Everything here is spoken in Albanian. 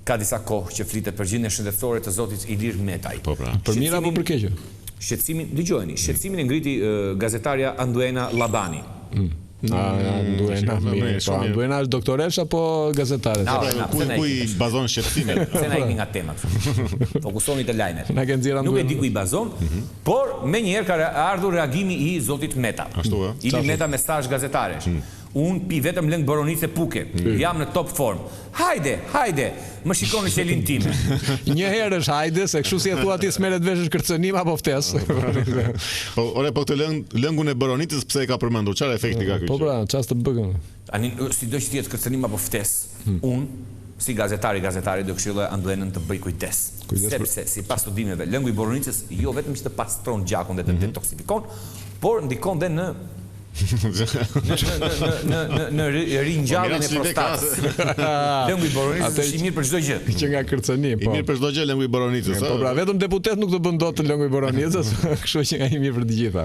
ka disa kohë që flitet për gjendjen shëndetësore të zotit Ilir Metaj. Për mirë apo për keqë? Dëgjojeni, shqetësimin e ngriti gazetarja Anduena Labani. Anduena është doktoresh apo gazetare? Ku i bazon shqetësimin? Se na ikni nga temat. Fokusoni te lajmet. Nuk e di ku i bazon, por menjëherë ka ardhur reagimi i zotit Meta. Ilir Meta mesazh gazetaresh. Unë pi vetëm lëngë boronice puke, jam në top form. Hajde, më shikoni qelin time. Një herë është hajde, se kështu si e thua ti s'merret vesh është kërcënim apo ftesë. Po këtë lëngun e boronicës pse e ka përmendur? Çfarë efekti ka ky? Po pra, çfarë të bëgën? Sido që tjetë kërcënim apo ftesë, unë, si gazetari do këshilloj Anduenën të bëj kujdes. Sepse, si pas studimeve, lëngu i boronicës jo vetëm që të pastron gjakun dhe të detoksifikon, por ndikon dhe në ringjalljen e prostatës. Lëngu i boronicës është i mirë për çdo gjë. Që nga kërcënim, po. I mirë për çdo gjë lëngu i boronicës. Po pra, vetëm deputet nuk do bën dot lëngu i boronicës, kështu që nga i mirë për të gjitha.